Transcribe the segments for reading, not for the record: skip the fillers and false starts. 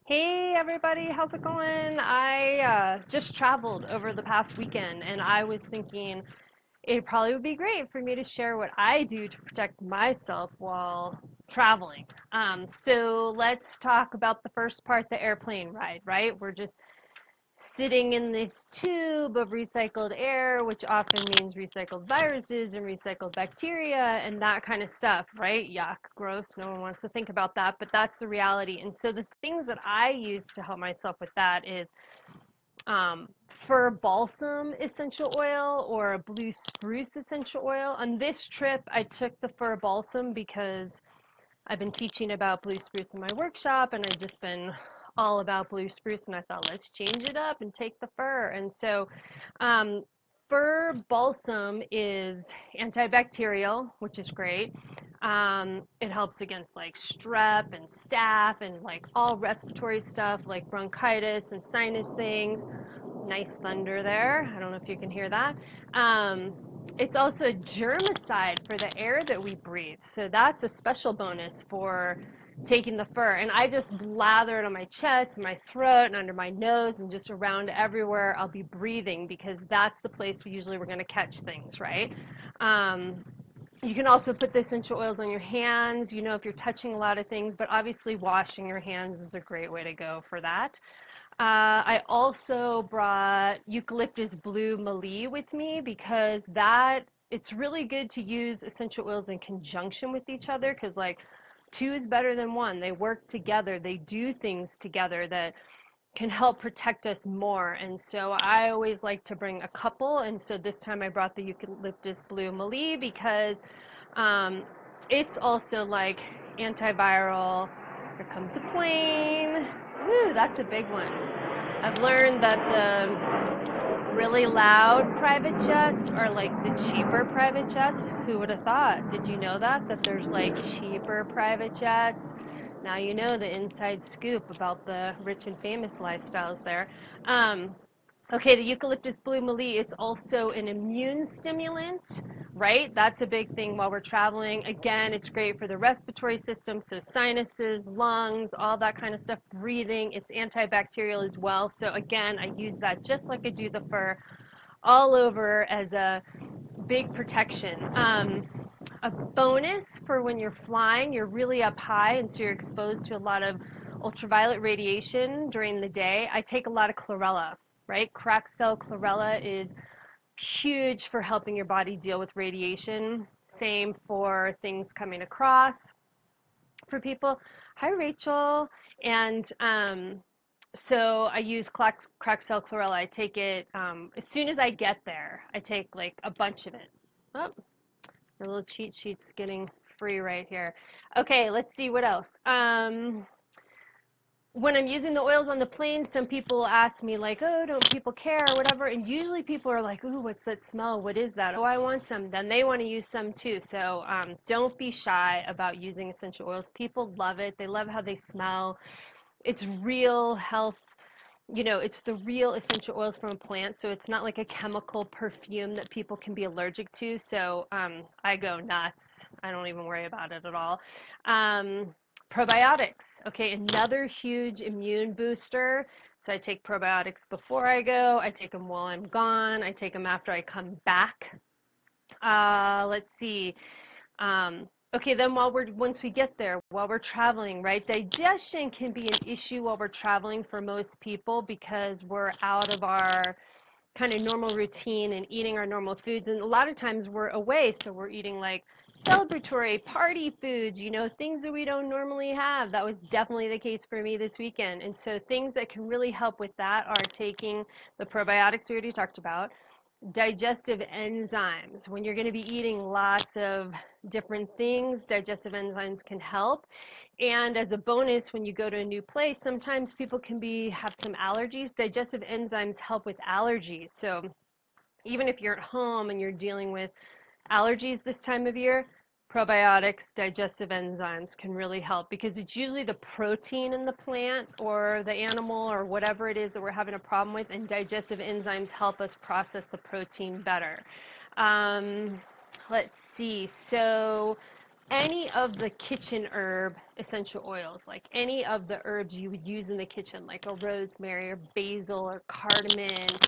Hey everybody, how's it going? I just traveled over the past weekend and I was thinking it probably would be great for me to share what I do to protect myself while traveling. So let's talk about the first part, the airplane ride, right? We're just sitting in this tube of recycled air, which often means recycled viruses and recycled bacteria and that kind of stuff, right? Yuck, gross. No one wants to think about that, but that's the reality. And so the things that I use to help myself with that is um, fir balsam essential oil or a blue spruce essential oil. On this trip, I took the fir balsam because I've been teaching about blue spruce in my workshop and I've just been all about blue spruce and I thought let's change it up and take the fir. And so um, fir balsam is antibacterial, which is great. It helps against like strep and staph and like all respiratory stuff like bronchitis and sinus things. Nice thunder there. I don't know if you can hear that. Um, it's also a germicide for the air that we breathe. So that's a special bonus for taking the fir. And I just blather it on my chest, and my throat, and under my nose, and just around everywhere I'll be breathing because that's the place we're going to catch things, right? Um, you can also put the essential oils on your hands, if you're touching a lot of things, but obviously washing your hands is a great way to go for that. I also brought eucalyptus blue Mallee with me because it's really good to use essential oils in conjunction with each other because like two is better than one. They work together. They do things together that can help protect us more. And so I always like to bring a couple. And so this time I brought the eucalyptus blue Mallee because um, it's also like antiviral. Here comes the plane. Woo, that's a big one. I've learned that the really loud private jets are like the cheaper private jets. Who would have thought? Did you know that? That there's like cheaper private jets? Now you know the inside scoop about the rich and famous lifestyles there. Um, Okay, the eucalyptus blue Mallee, it's also an immune stimulant, right? That's a big thing while we're traveling. Again, it's great for the respiratory system, so sinuses, lungs, all that kind of stuff, breathing. It's antibacterial as well. So again, I use that just like I do the fur all over as a big protection. A bonus for when you're flying, you're really up high and so you're exposed to a lot of ultraviolet radiation during the day. I take a lot of chlorella, right? Cracked cell chlorella is huge for helping your body deal with radiation. Same for things coming across for people. Hi, Rachel. And so I use cracked cell chlorella. I take it as soon as I get there. I take like a bunch of it. Oh, the little cheat sheet's getting free right here. Okay, let's see what else. When I'm using the oils on the plane, some people ask me like, oh, don't people care or whatever. And usually people are like, ooh, what's that smell? What is that? Oh, I want some. Then they want to use some too. So don't be shy about using essential oils. People love it. They love how they smell. It's real health. It's the real essential oils from a plant, so it's not like a chemical perfume that people can be allergic to. So I go nuts. I don't even worry about it at all. Um, Probiotics. Okay, another huge immune booster. So I take probiotics before I go. I take them while I'm gone. I take them after I come back. Let's see. Okay, then once we get there, while we're traveling, right? Digestion can be an issue while we're traveling for most people because we're out of our kind of normal routine and eating our normal foods. And a lot of times we're away, so we're eating like celebratory party foods, things that we don't normally have. That was definitely the case for me this weekend. And so things that can really help with that are taking the probiotics we already talked about, digestive enzymes. When you're going to be eating lots of different things, digestive enzymes can help. And as a bonus, when you go to a new place, sometimes people can have some allergies. Digestive enzymes help with allergies. So even if you're at home and you're dealing with allergies this time of year, probiotics, digestive enzymes can really help because it's usually the protein in the plant or the animal or whatever it is that we're having a problem with, and digestive enzymes help us process the protein better. Um, let's see. So any of the kitchen herb essential oils, like any of the herbs you would use in the kitchen, like a rosemary or basil or cardamom,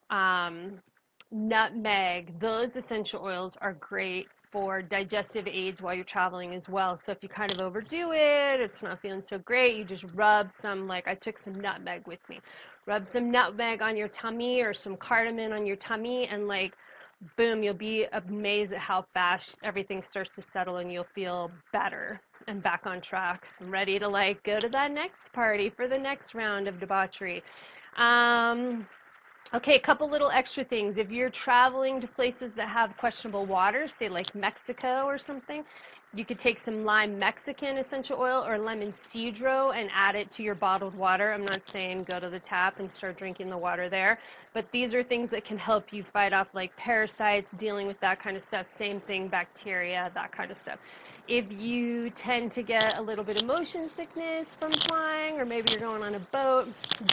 um, nutmeg, those essential oils are great for digestive aids while you're traveling as well. So if you kind of overdo it, it's not feeling so great, you just rub some, like I took some nutmeg with me. Rub some nutmeg on your tummy or some cardamom on your tummy, and like boom, you'll be amazed at how fast everything starts to settle and you'll feel better and back on track and ready to like go to that next party for the next round of debauchery. Um, Okay, a couple little extra things. If you're traveling to places that have questionable water, say like Mexico or something, you could take some lime Mexican essential oil or lemon cedro and add it to your bottled water. I'm not saying go to the tap and start drinking the water there, but these are things that can help you fight off like parasites, dealing with that kind of stuff. Same thing, bacteria, that kind of stuff. If you tend to get a little bit of motion sickness from flying, or maybe you're going on a boat,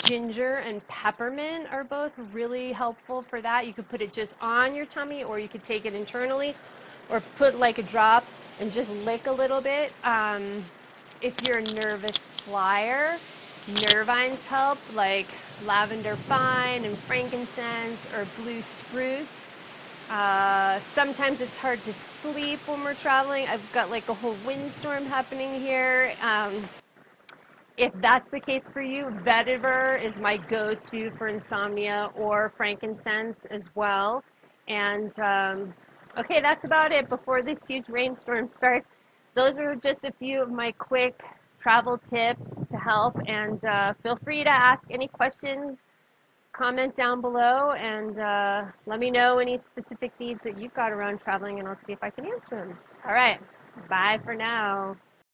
ginger and peppermint are both really helpful for that. You could put it just on your tummy, or you could take it internally, or put like a drop and just lick a little bit. If you're a nervous flyer, nervines help, like lavender fine and frankincense or blue spruce. Sometimes it's hard to sleep when we're traveling. I've got like a whole windstorm happening here. If that's the case for you, vetiver is my go-to for insomnia, or frankincense as well. And okay, that's about it before this huge rainstorm starts. Those are just a few of my quick travel tips to help. And feel free to ask any questions, comment down below, and let me know any specific needs that you've got around traveling, and I'll see if I can answer them. All right, bye for now.